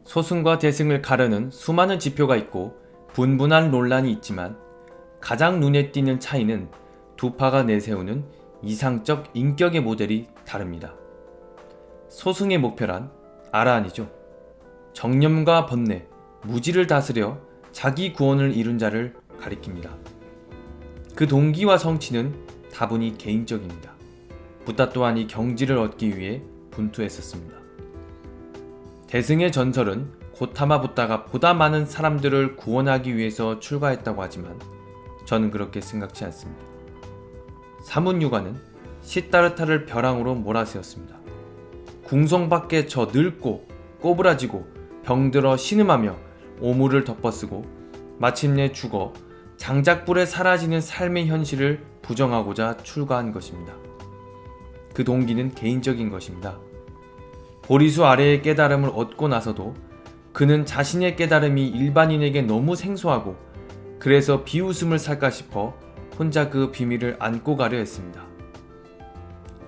소승과 대승을 가르는 수많은 지표가 있고 분분한 논란이 있지만 가장 눈에 띄는 차이는 두 파가 내세우는 이상적 인격의 모델이 다릅니다. 소승의 목표란 아라한이죠. 정념과 번뇌, 무지를 다스려 자기 구원을 이룬 자를 가리킵니다. 그 동기와 성취는 다분히 개인적입니다. 붓다 또한 이 경지를 얻기 위해 분투했었습니다. 대승의 전설은 고타마 붓다가 보다 많은 사람들을 구원하기 위해서 출가했다고 하지만 저는 그렇게 생각지 않습니다. 사문유가는 시타르타를 벼랑으로 몰아세웠습니다. 궁성 밖에 저 늙고 꼬부라지고 병들어 신음하며 오물을 덮어쓰고 마침내 죽어 장작불에 사라지는 삶의 현실을 부정하고자 출가한 것입니다. 그 동기는 개인적인 것입니다. 보리수 아래의 깨달음을 얻고 나서도 그는 자신의 깨달음이 일반인에게 너무 생소하고 그래서 비웃음을 살까 싶어 혼자 그 비밀을 안고 가려 했습니다.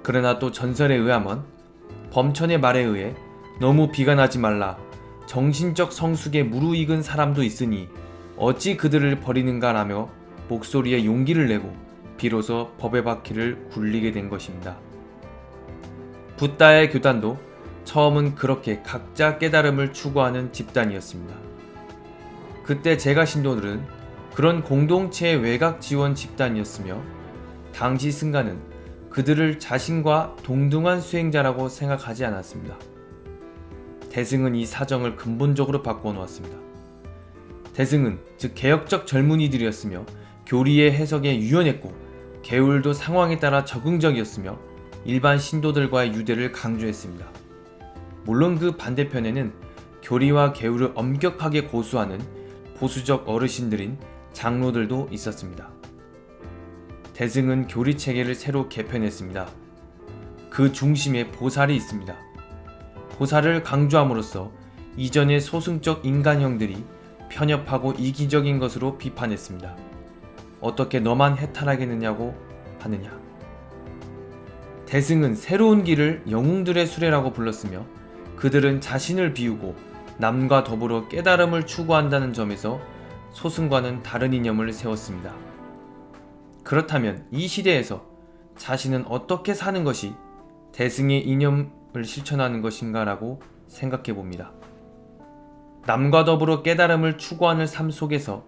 그러나 또 전설에 의하면 범천의 말에 의해 너무 비관하지 말라, 정신적 성숙에 무르익은 사람도 있으니 어찌 그들을 버리는가 라며 목소리에 용기를 내고 비로소 법의 바퀴를 굴리게 된 것입니다. 붓다의 교단도 처음은 그렇게 각자 깨달음을 추구하는 집단이었습니다. 그때 제가 신도들은 그런 공동체의 외곽 지원 집단이었으며 당시 승가는 그들을 자신과 동등한 수행자라고 생각하지 않았습니다. 대승은 이 사정을 근본적으로 바꿔 놓았습니다. 대승은 즉 개혁적 젊은이들이었으며 교리의 해석에 유연했고 계율도 상황에 따라 적응적이었으며 일반 신도들과의 유대를 강조했습니다. 물론 그 반대편에는 교리와 계율을 엄격하게 고수하는 보수적 어르신들인 장로들도 있었습니다. 대승은 교리 체계를 새로 개편했습니다. 그 중심에 보살이 있습니다. 보살을 강조함으로써 이전의 소승적 인간형들이 편협하고 이기적인 것으로 비판했습니다. 어떻게 너만 해탈하겠느냐고 하느냐. 대승은 새로운 길을 영웅들의 수레라고 불렀으며 그들은 자신을 비우고 남과 더불어 깨달음을 추구한다는 점에서 소승과는 다른 이념을 세웠습니다. 그렇다면 이 시대에서 자신은 어떻게 사는 것이 대승의 이념을 실천하는 것인가라고 생각해 봅니다. 남과 더불어 깨달음을 추구하는 삶 속에서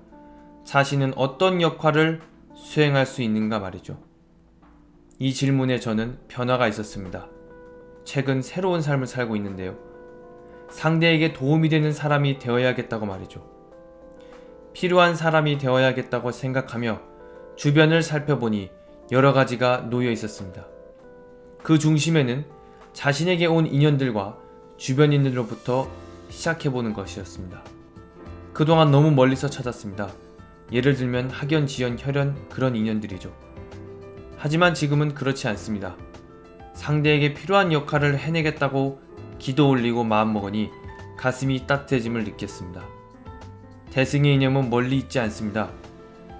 자신은 어떤 역할을 수행할 수 있는가 말이죠. 이 질문에 저는 변화가 있었습니다. 최근 새로운 삶을 살고 있는데요. 상대에게 도움이 되는 사람이 되어야겠다고 말이죠. 필요한 사람이 되어야겠다고 생각하며 주변을 살펴보니 여러 가지가 놓여 있었습니다. 그 중심에는 자신에게 온 인연들과 주변인들로부터 시작해보는 것이었습니다. 그동안 너무 멀리서 찾았습니다. 예를 들면 학연, 지연, 혈연 그런 인연들이죠. 하지만 지금은 그렇지 않습니다. 상대에게 필요한 역할을 해내겠다고 기도 올리고 마음먹으니 가슴이 따뜻해짐을 느꼈습니다. 대승의 이념은 멀리 있지 않습니다.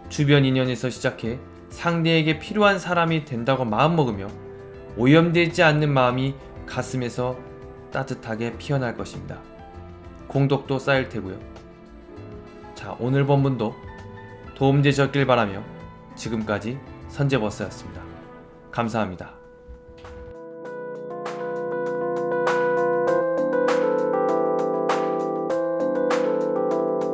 주변 인연에서 시작해 상대에게 필요한 사람이 된다고 마음먹으며 오염되지 않는 마음이 가슴에서 따뜻하게 피어날 것입니다. 공덕도 쌓일 테고요. 자, 오늘 본문도 도움되셨길 바라며 지금까지 선제버스였습니다. 감사합니다.